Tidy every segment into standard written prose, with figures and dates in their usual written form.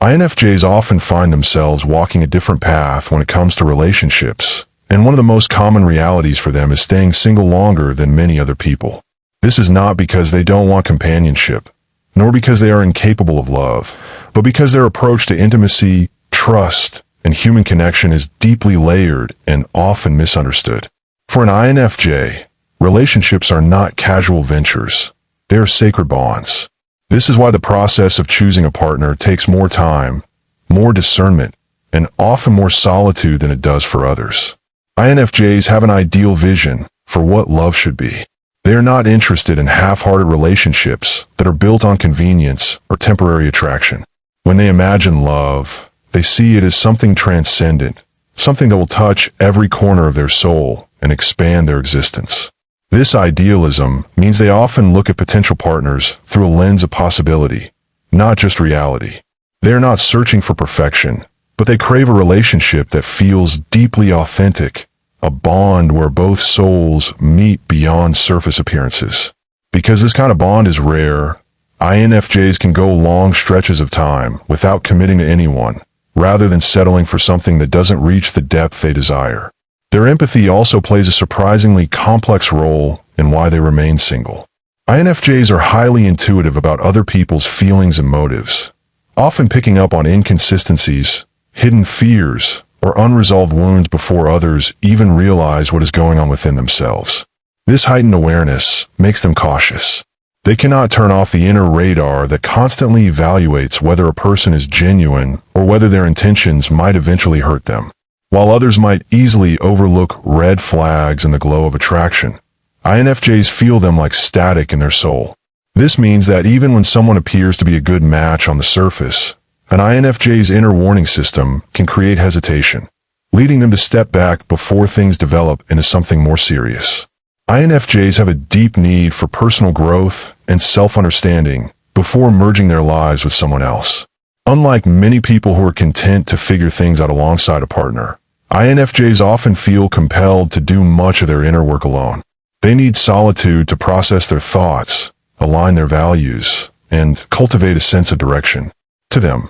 INFJs often find themselves walking a different path when it comes to relationships, and one of the most common realities for them is staying single longer than many other people. This is not because they don't want companionship, nor because they are incapable of love, but because their approach to intimacy, trust, and human connection is deeply layered and often misunderstood. For an INFJ, relationships are not casual ventures. They are sacred bonds. This is why the process of choosing a partner takes more time, more discernment, and often more solitude than it does for others. INFJs have an ideal vision for what love should be. They are not interested in half-hearted relationships that are built on convenience or temporary attraction. When they imagine love, they see it as something transcendent, something that will touch every corner of their soul and expand their existence. This idealism means they often look at potential partners through a lens of possibility, not just reality. They are not searching for perfection, but they crave a relationship that feels deeply authentic, a bond where both souls meet beyond surface appearances. Because this kind of bond is rare, INFJs can go long stretches of time without committing to anyone, rather than settling for something that doesn't reach the depth they desire. Their empathy also plays a surprisingly complex role in why they remain single. INFJs are highly intuitive about other people's feelings and motives, often picking up on inconsistencies, hidden fears, or unresolved wounds before others even realize what is going on within themselves. This heightened awareness makes them cautious. They cannot turn off the inner radar that constantly evaluates whether a person is genuine or whether their intentions might eventually hurt them. While others might easily overlook red flags in the glow of attraction, INFJs feel them like static in their soul. This means that even when someone appears to be a good match on the surface, an INFJ's inner warning system can create hesitation, leading them to step back before things develop into something more serious. INFJs have a deep need for personal growth and self-understanding before merging their lives with someone else. Unlike many people who are content to figure things out alongside a partner, INFJs often feel compelled to do much of their inner work alone. They need solitude to process their thoughts, align their values, and cultivate a sense of direction. To them,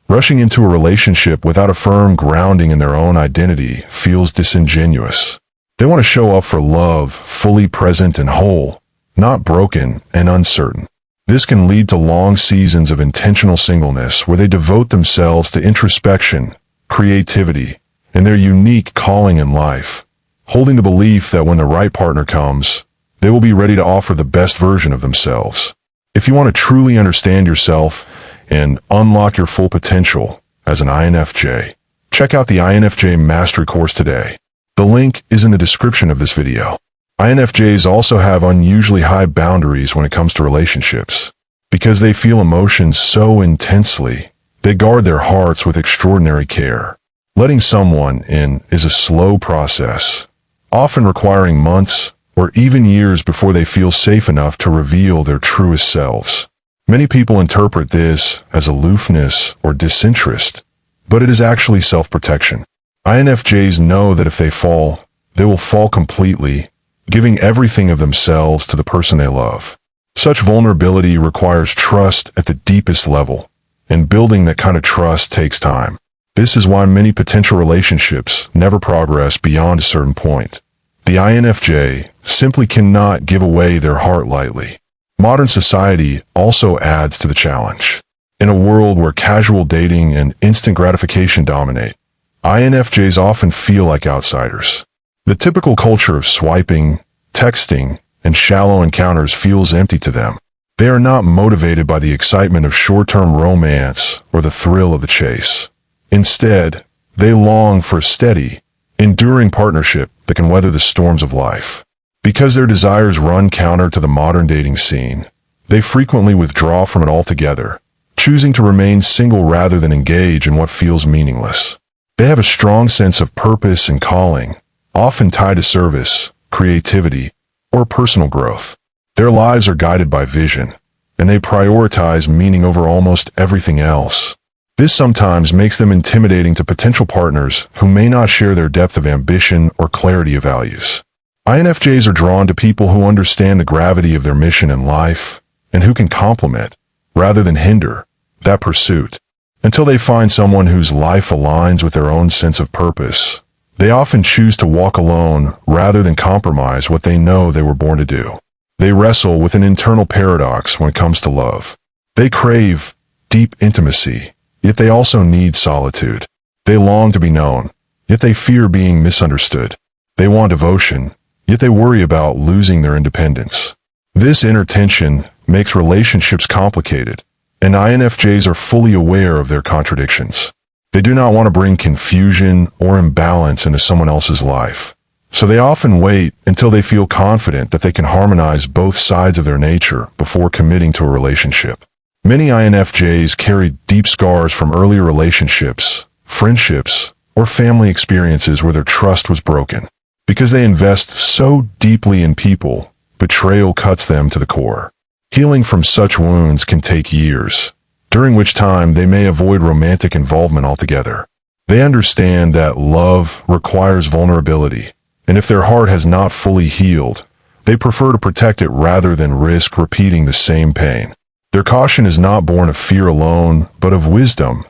rushing into a relationship without a firm grounding in their own identity feels disingenuous. They want to show up for love, fully present and whole, not broken and uncertain. This can lead to long seasons of intentional singleness where they devote themselves to introspection, creativity, and their unique calling in life, holding the belief that when the right partner comes, they will be ready to offer the best version of themselves. If you want to truly understand yourself and unlock your full potential as an INFJ, check out the INFJ Mastery Course today. The link is in the description of this video. INFJs also have unusually high boundaries when it comes to relationships. Because they feel emotions so intensely, they guard their hearts with extraordinary care. Letting someone in is a slow process, often requiring months or even years before they feel safe enough to reveal their truest selves. Many people interpret this as aloofness or disinterest, but it is actually self-protection. INFJs know that if they fall, they will fall completely, giving everything of themselves to the person they love. Such vulnerability requires trust at the deepest level, and building that kind of trust takes time. This is why many potential relationships never progress beyond a certain point. The INFJ simply cannot give away their heart lightly. Modern society also adds to the challenge. In a world where casual dating and instant gratification dominate, INFJs often feel like outsiders. The typical culture of swiping, texting, and shallow encounters feels empty to them. They are not motivated by the excitement of short-term romance or the thrill of the chase. Instead, they long for a steady, enduring partnership that can weather the storms of life. Because their desires run counter to the modern dating scene, they frequently withdraw from it altogether, choosing to remain single rather than engage in what feels meaningless. They have a strong sense of purpose and calling, often tied to service, creativity, or personal growth. Their lives are guided by vision, and they prioritize meaning over almost everything else. This sometimes makes them intimidating to potential partners who may not share their depth of ambition or clarity of values. INFJs are drawn to people who understand the gravity of their mission in life and who can complement, rather than hinder, that pursuit. Until they find someone whose life aligns with their own sense of purpose, they often choose to walk alone rather than compromise what they know they were born to do. They wrestle with an internal paradox when it comes to love. They crave deep intimacy, yet they also need solitude. They long to be known, yet they fear being misunderstood. They want devotion, yet they worry about losing their independence. This inner tension makes relationships complicated, and INFJs are fully aware of their contradictions. They do not want to bring confusion or imbalance into someone else's life, so they often wait until they feel confident that they can harmonize both sides of their nature before committing to a relationship. Many INFJs carry deep scars from earlier relationships, friendships, or family experiences where their trust was broken. Because they invest so deeply in people, betrayal cuts them to the core. Healing from such wounds can take years, during which time they may avoid romantic involvement altogether. They understand that love requires vulnerability, and if their heart has not fully healed, they prefer to protect it rather than risk repeating the same pain. Their caution is not born of fear alone, but of wisdom.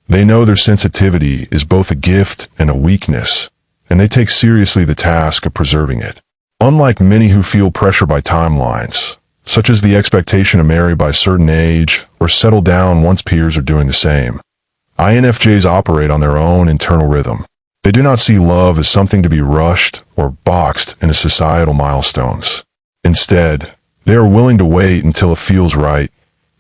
They know their sensitivity is both a gift and a weakness, and they take seriously the task of preserving it. Unlike many who feel pressure by timelines, such as the expectation to marry by a certain age or settle down once peers are doing the same, INFJs operate on their own internal rhythm. They do not see love as something to be rushed or boxed into societal milestones. Instead, they are willing to wait until it feels right,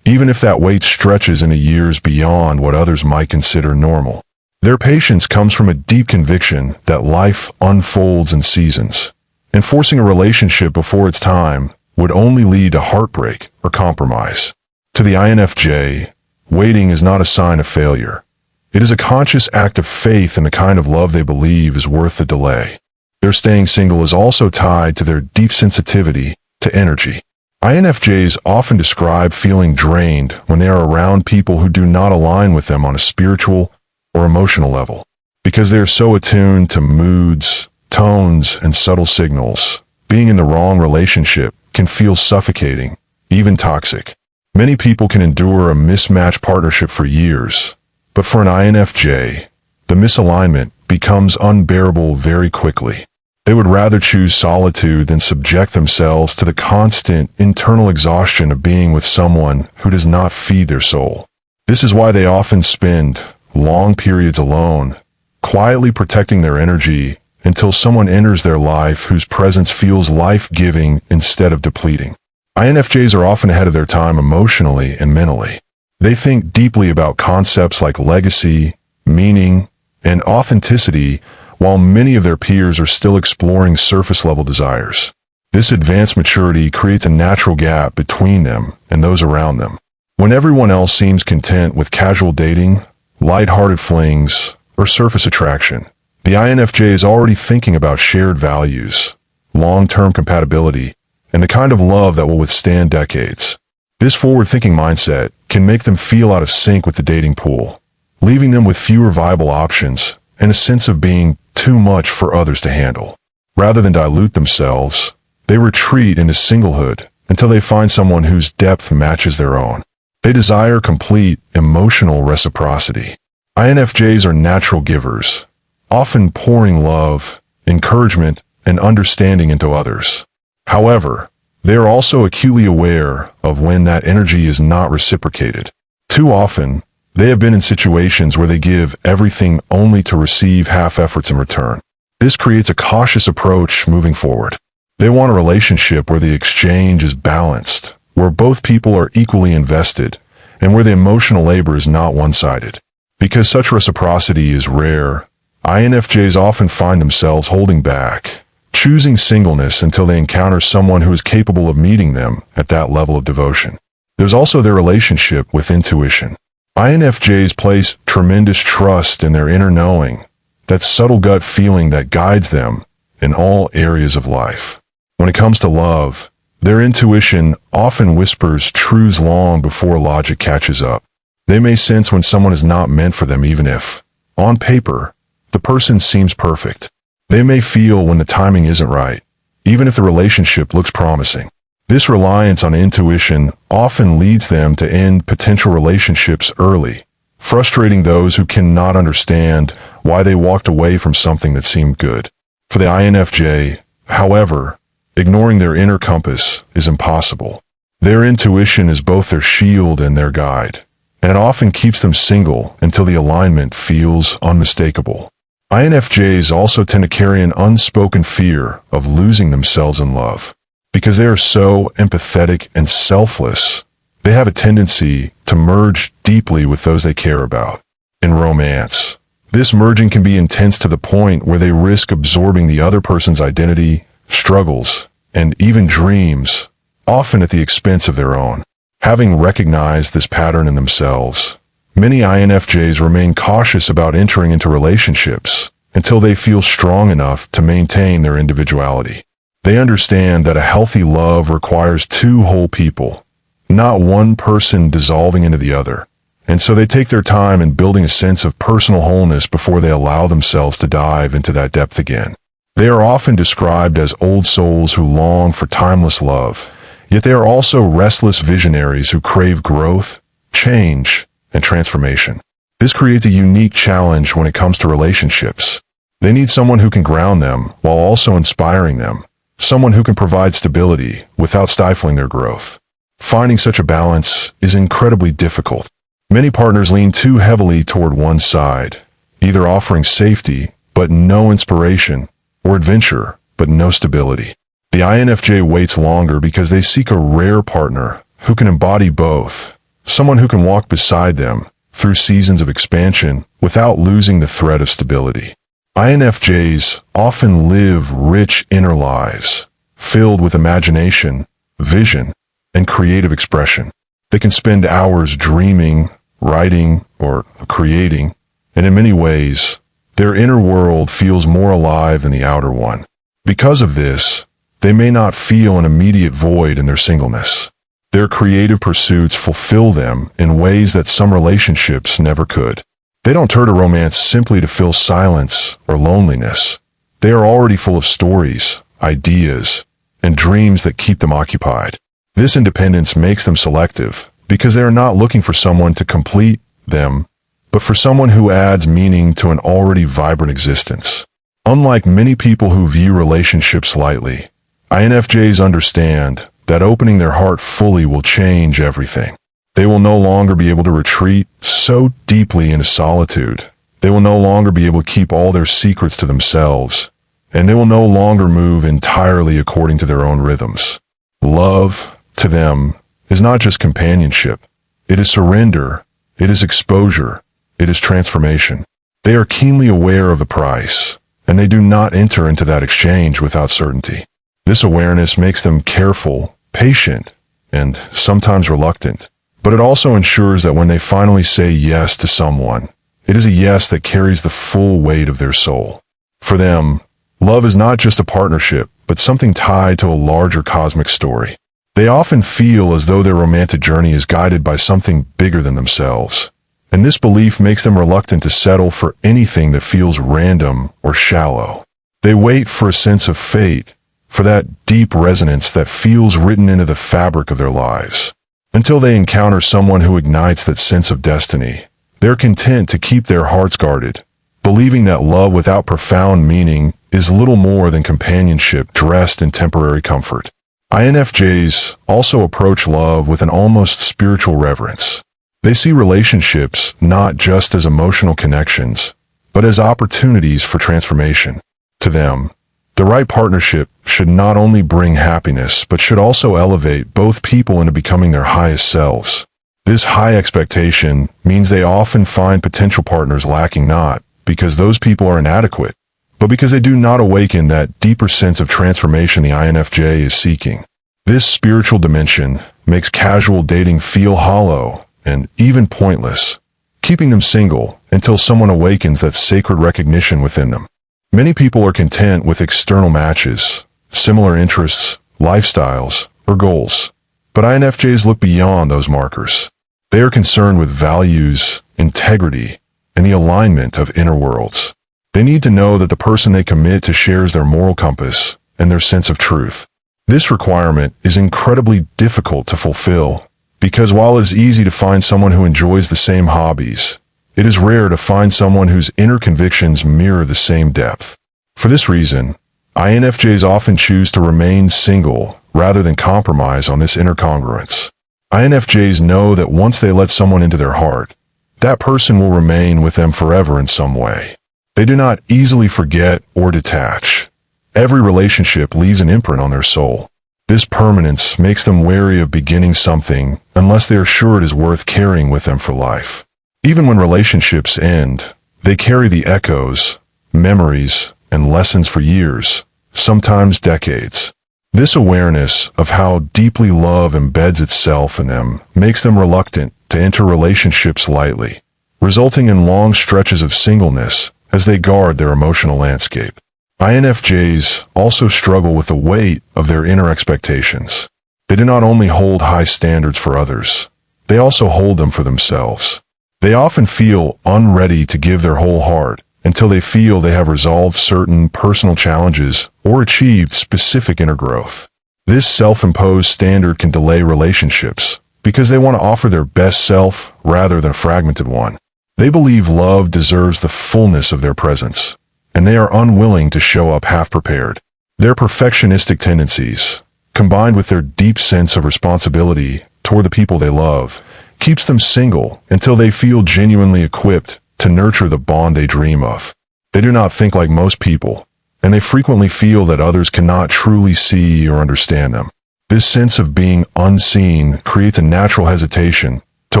even if that wait stretches into years beyond what others might consider normal. Their patience comes from a deep conviction that life unfolds in seasons, and forcing a relationship before its time would only lead to heartbreak or compromise. To the INFJ, waiting is not a sign of failure. It is a conscious act of faith in the kind of love they believe is worth the delay. Their staying single is also tied to their deep sensitivity to energy. INFJs often describe feeling drained when they are around people who do not align with them on a spiritual or emotional level. Because they are so attuned to moods, tones, and subtle signals, being in the wrong relationship can feel suffocating, even toxic. Many people can endure a mismatched partnership for years, but for an INFJ, the misalignment becomes unbearable very quickly. They would rather choose solitude than subject themselves to the constant internal exhaustion of being with someone who does not feed their soul. This is why they often spend long periods alone, quietly protecting their energy until someone enters their life whose presence feels life-giving instead of depleting. INFJs are often ahead of their time emotionally and mentally. They think deeply about concepts like legacy, meaning, and authenticity, while many of their peers are still exploring surface-level desires. This advanced maturity creates a natural gap between them and those around them. When everyone else seems content with casual dating, light-hearted flings, or surface attraction, the INFJ is already thinking about shared values, long-term compatibility, and the kind of love that will withstand decades. This forward-thinking mindset can make them feel out of sync with the dating pool, leaving them with fewer viable options and a sense of being too much for others to handle. Rather than dilute themselves, they retreat into singlehood until they find someone whose depth matches their own. They desire complete emotional reciprocity. INFJs are natural givers, often pouring love, encouragement, and understanding into others. However, they are also acutely aware of when that energy is not reciprocated. Too often, they have been in situations where they give everything only to receive half efforts in return. This creates a cautious approach moving forward. They want a relationship where the exchange is balanced, where both people are equally invested, and where the emotional labor is not one-sided. Because such reciprocity is rare, INFJs often find themselves holding back, choosing singleness until they encounter someone who is capable of meeting them at that level of devotion. There's also their relationship with intuition. INFJs place tremendous trust in their inner knowing, that subtle gut feeling that guides them in all areas of life. When it comes to love, their intuition often whispers truths long before logic catches up. They may sense when someone is not meant for them even if, on paper, the person seems perfect. They may feel when the timing isn't right, even if the relationship looks promising. This reliance on intuition often leads them to end potential relationships early, frustrating those who cannot understand why they walked away from something that seemed good. For the INFJ, however, ignoring their inner compass is impossible. Their intuition is both their shield and their guide, and it often keeps them single until the alignment feels unmistakable. INFJs also tend to carry an unspoken fear of losing themselves in love. Because they are so empathetic and selfless, they have a tendency to merge deeply with those they care about. In romance, this merging can be intense to the point where they risk absorbing the other person's identity, struggles, and even dreams, often at the expense of their own. Having recognized this pattern in themselves, many INFJs remain cautious about entering into relationships until they feel strong enough to maintain their individuality. They understand that a healthy love requires two whole people, not one person dissolving into the other, and so they take their time in building a sense of personal wholeness before they allow themselves to dive into that depth again. They are often described as old souls who long for timeless love, yet they are also restless visionaries who crave growth, change, and transformation. This creates a unique challenge when it comes to relationships. They need someone who can ground them while also inspiring them, someone who can provide stability without stifling their growth. Finding such a balance is incredibly difficult. Many partners lean too heavily toward one side, either offering safety but no inspiration, or adventure but no stability. The INFJ waits longer because they seek a rare partner who can embody both, someone who can walk beside them through seasons of expansion without losing the thread of stability. INFJs often live rich inner lives, filled with imagination, vision, and creative expression. They can spend hours dreaming, writing, or creating, and in many ways, their inner world feels more alive than the outer one. Because of this, they may not feel an immediate void in their singleness. Their creative pursuits fulfill them in ways that some relationships never could. They don't turn to romance simply to fill silence or loneliness. They are already full of stories, ideas, and dreams that keep them occupied. This independence makes them selective because they are not looking for someone to complete them, but for someone who adds meaning to an already vibrant existence. Unlike many people who view relationships lightly, INFJs understand that opening their heart fully will change everything. They will no longer be able to retreat so deeply into solitude. They will no longer be able to keep all their secrets to themselves, and they will no longer move entirely according to their own rhythms. Love, to them, is not just companionship. It is surrender. It is exposure. It is transformation. They are keenly aware of the price, and they do not enter into that exchange without certainty. This awareness makes them careful, patient, and sometimes reluctant, but it also ensures that when they finally say yes to someone, it is a yes that carries the full weight of their soul. For them, love is not just a partnership, but something tied to a larger cosmic story. They often feel as though their romantic journey is guided by something bigger than themselves, and this belief makes them reluctant to settle for anything that feels random or shallow. They wait for a sense of fate, for that deep resonance that feels written into the fabric of their lives. Until they encounter someone who ignites that sense of destiny, they're content to keep their hearts guarded, believing that love without profound meaning is little more than companionship dressed in temporary comfort. INFJs also approach love with an almost spiritual reverence. They see relationships not just as emotional connections, but as opportunities for transformation. To them, the right partnership should not only bring happiness, but should also elevate both people into becoming their highest selves. This high expectation means they often find potential partners lacking not because those people are inadequate, but because they do not awaken that deeper sense of transformation the INFJ is seeking. This spiritual dimension makes casual dating feel hollow and even pointless, keeping them single until someone awakens that sacred recognition within them. Many people are content with external matches, similar interests, lifestyles, or goals, but INFJs look beyond those markers. They are concerned with values, integrity, and the alignment of inner worlds. They need to know that the person they commit to shares their moral compass and their sense of truth. This requirement is incredibly difficult to fulfill because while it's easy to find someone who enjoys the same hobbies, it is rare to find someone whose inner convictions mirror the same depth. For this reason, INFJs often choose to remain single rather than compromise on this inner congruence. INFJs know that once they let someone into their heart, that person will remain with them forever in some way. They do not easily forget or detach. Every relationship leaves an imprint on their soul. This permanence makes them wary of beginning something unless they are sure it is worth carrying with them for life. Even when relationships end, they carry the echoes, memories, and lessons for years, sometimes decades. This awareness of how deeply love embeds itself in them makes them reluctant to enter relationships lightly, resulting in long stretches of singleness as they guard their emotional landscape. INFJs also struggle with the weight of their inner expectations. They do not only hold high standards for others, they also hold them for themselves. They often feel unready to give their whole heart until they feel they have resolved certain personal challenges or achieved specific inner growth. This self-imposed standard can delay relationships because they want to offer their best self rather than a fragmented one. They believe love deserves the fullness of their presence, and they are unwilling to show up half-prepared. Their perfectionistic tendencies, combined with their deep sense of responsibility toward the people they love, keeps them single until they feel genuinely equipped to nurture the bond they dream of. They do not think like most people, and they frequently feel that others cannot truly see or understand them. This sense of being unseen creates a natural hesitation to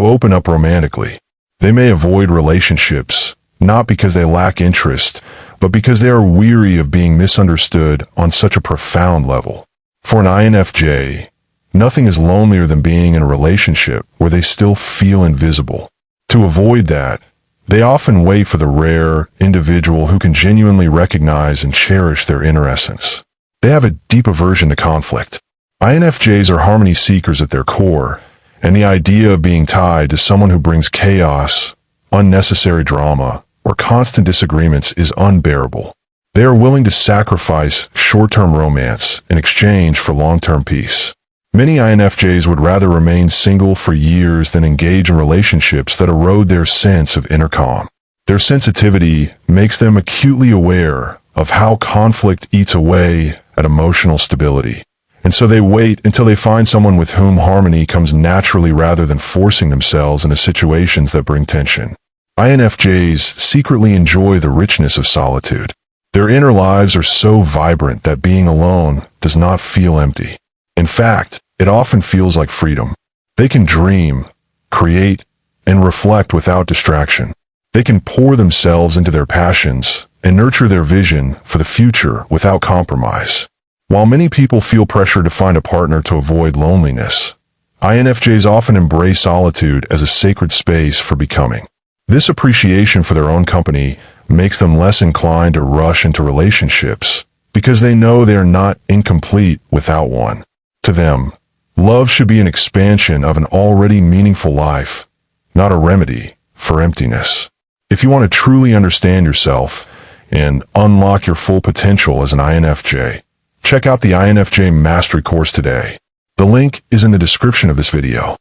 open up romantically. They may avoid relationships, not because they lack interest, but because they are weary of being misunderstood on such a profound level. For an INFJ, nothing is lonelier than being in a relationship where they still feel invisible. To avoid that, they often wait for the rare individual who can genuinely recognize and cherish their inner essence. They have a deep aversion to conflict. INFJs are harmony seekers at their core, and the idea of being tied to someone who brings chaos, unnecessary drama, or constant disagreements is unbearable. They are willing to sacrifice short-term romance in exchange for long-term peace. Many INFJs would rather remain single for years than engage in relationships that erode their sense of inner calm. Their sensitivity makes them acutely aware of how conflict eats away at emotional stability, and so they wait until they find someone with whom harmony comes naturally rather than forcing themselves into situations that bring tension. INFJs secretly enjoy the richness of solitude. Their inner lives are so vibrant that being alone does not feel empty. In fact, it often feels like freedom. They can dream, create, and reflect without distraction. They can pour themselves into their passions and nurture their vision for the future without compromise. While many people feel pressure to find a partner to avoid loneliness, INFJs often embrace solitude as a sacred space for becoming. This appreciation for their own company makes them less inclined to rush into relationships because they know they are not incomplete without one. To them, love should be an expansion of an already meaningful life, not a remedy for emptiness. If you want to truly understand yourself and unlock your full potential as an INFJ, check out the INFJ Mastery course today. The link is in the description of this video.